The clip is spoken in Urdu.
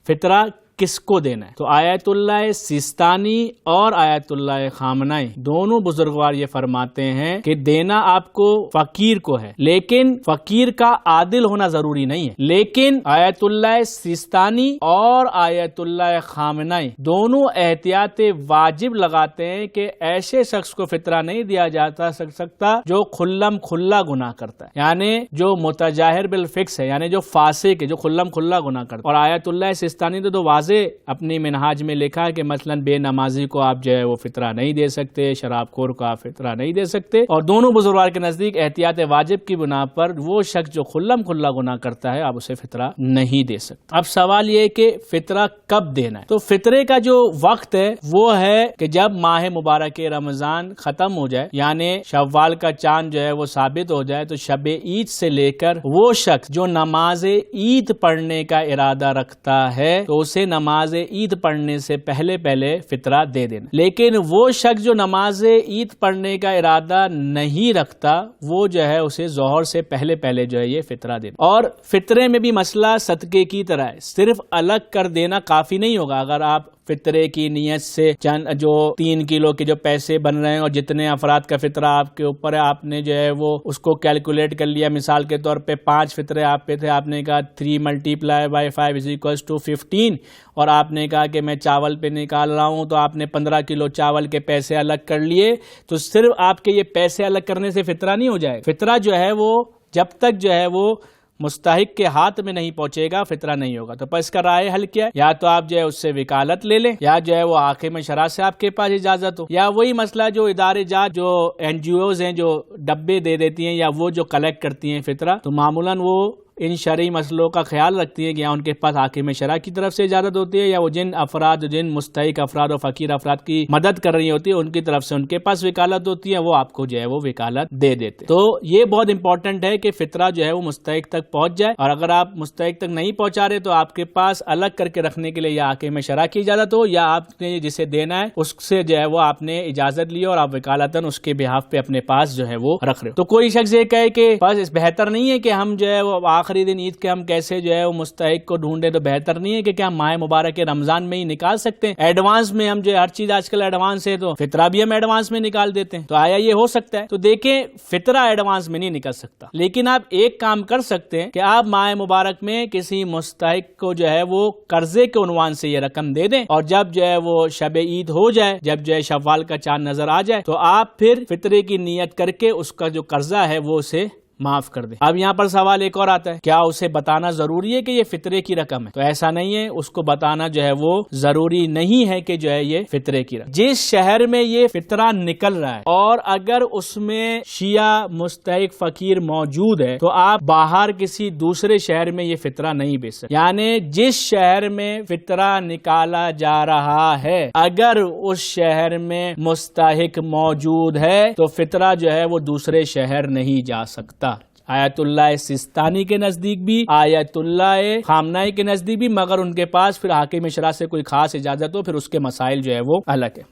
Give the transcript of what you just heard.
فطرہ کس کو دینا ہے؟ تو آیت اللہ سیستانی اور آیت اللہ خامنائی دونوں بزرگوار یہ فرماتے ہیں کہ دینا آپ کو فقیر کو ہے، لیکن فقیر کا عادل ہونا ضروری نہیں ہے۔ لیکن آیت اللہ سیستانی اور آیت اللہ خامنائی دونوں احتیاط واجب لگاتے ہیں کہ ایسے شخص کو فطرہ نہیں دیا جاتا سکتا جو کھلم کھلا گناہ کرتا ہے، یعنی جو متجاہر بالفکس ہے، یعنی جو فاسق ہے، جو کھلم کھلا گناہ کرتا ہے۔ اور آیت اللہ سیستانی تو واضح اپنی منہاج میں لکھا کہ مثلا بے نمازی کو آپ جو ہے وہ فطرہ نہیں دے سکتے، شراب خور کو آپ فطرہ نہیں دے سکتے، اور دونوں بزرگوار کے نزدیک احتیاط واجب کی بنا پر وہ شخص جو کھلم کھلا گناہ کرتا ہے آپ اسے فطرہ نہیں دے سکتے۔ اب سوال یہ ہے کہ فطرہ کب دینا ہے؟ تو فطرے کا جو وقت ہے وہ ہے کہ جب ماہ مبارک رمضان ختم ہو جائے، یعنی شوال کا چاند جو ہے وہ ثابت ہو جائے، تو شب عید سے لے کر وہ شخص جو نماز عید پڑھنے کا ارادہ رکھتا ہے تو اسے نماز عید پڑھنے سے پہلے فطرہ دے دینا۔ لیکن وہ شخص جو نماز عید پڑھنے کا ارادہ نہیں رکھتا وہ جو ہے اسے ظہر سے پہلے جو ہے یہ فطرہ دینا۔ اور فطرے میں بھی مسئلہ صدقے کی طرح ہے، صرف الگ کر دینا کافی نہیں ہوگا۔ اگر آپ فطرے کی نیت سے چند جو 3 کلو کے جو پیسے بن رہے ہیں اور جتنے افراد کا فطرہ آپ کے اوپر ہے، آپ نے جو ہے وہ اس کو کیلکولیٹ کر لیا، مثال کے طور پہ 5 فطرے آپ پہ تھے، آپ نے کہا 3 × 5 = 15، اور آپ نے کہا کہ میں چاول پہ نکال رہا ہوں تو آپ نے 15 کلو چاول کے پیسے الگ کر لیے، تو صرف آپ کے یہ پیسے الگ کرنے سے فطرہ نہیں ہو جائے۔ فطرہ جو ہے وہ جب تک جو ہے وہ مستحق کے ہاتھ میں نہیں پہنچے گا فطرہ نہیں ہوگا۔ تو اس کا رائے حل کیا ہے؟ یا تو آپ جو ہے اس سے وکالت لے لیں، یا جو ہے وہ حاکم شرع سے آپ کے پاس اجازت ہو، یا وہی مسئلہ جو ادارے جات جو NGOs ہیں جو ڈبے دے دیتی ہیں یا وہ جو کلیکٹ کرتی ہیں فطرہ، تو معمولاً وہ ان شرعی مسئلوں کا خیال رکھتی ہیں کہ یا ان کے پاس حاکم شرع کی طرف سے اجازت ہوتی ہے، یا وہ جن مستحق افراد اور فقیر افراد کی مدد کر رہی ہوتی ہے ان کی طرف سے ان کے پاس وکالت ہوتی ہے، وہ آپ کو جو ہے وہ وکالت دے دیتے۔ تو یہ بہت امپورٹنٹ ہے کہ فطرہ جو ہے وہ مستحق تک پہنچ جائے، اور اگر آپ مستحق تک نہیں پہنچا رہے تو آپ کے پاس الگ کر کے رکھنے کے لیے یا حاکم شرع کی اجازت ہو، یا آپ نے جسے دینا ہے اس سے جو ہے وہ آپ نے اجازت لی اور آپ وکالتاً اس کے بہاف پہ اپنے پاس جو ہے وہ رکھ رہے ہو۔ تو کوئی شخص یہ کہے کہ بس بہتر نہیں ہے کہ ہم جو ہے وہ آخری دن عید کے ہم کیسے جو ہے وہ مستحق کو ڈھونڈے، تو بہتر نہیں ہے کہ کیا ہم ماہ مبارک رمضان میں ہی نکال سکتے ہیں؟ ایڈوانس میں ہم جو ہر چیز آج کل ایڈوانس ہے، تو فطرہ بھی ہم ایڈوانس میں نکال دیتے ہیں، تو آیا یہ ہو سکتا ہے؟ تو دیکھیں فطرہ ایڈوانس میں نہیں نکل سکتا، لیکن آپ ایک کام کر سکتے ہیں کہ آپ ماہ مبارک میں کسی مستحق کو جو ہے وہ قرضے کے عنوان سے یہ رقم دے دیں، اور جب جو ہے وہ شب عید ہو جائے، جب جو ہے شوال کا چاند نظر آ جائے، تو آپ پھر فطرے کی نیت کر کے اس کا جو قرضہ ہے وہ اسے معاف کر دیں۔ اب یہاں پر سوال ایک اور آتا ہے، کیا اسے بتانا ضروری ہے کہ یہ فطرے کی رقم ہے؟ تو ایسا نہیں ہے، اس کو بتانا جو ہے وہ ضروری نہیں ہے کہ جو ہے یہ فطرے کی رقم۔ جس شہر میں یہ فطرہ نکل رہا ہے اور اگر اس میں شیعہ مستحق فقیر موجود ہے تو آپ باہر کسی دوسرے شہر میں یہ فطرہ نہیں بیچ سکتے، یعنی جس شہر میں فطرہ نکالا جا رہا ہے اگر اس شہر میں مستحق موجود ہے تو فطرہ جو ہے وہ دوسرے شہر نہیں جا سکتا۔ آیت اللہ سیستانی کے نزدیک بھی، آیت اللہ خامنائی کے نزدیک بھی، مگر ان کے پاس پھر حاکم شرع سے کوئی خاص اجازت ہو، پھر اس کے مسائل جو ہے وہ الگ ہے۔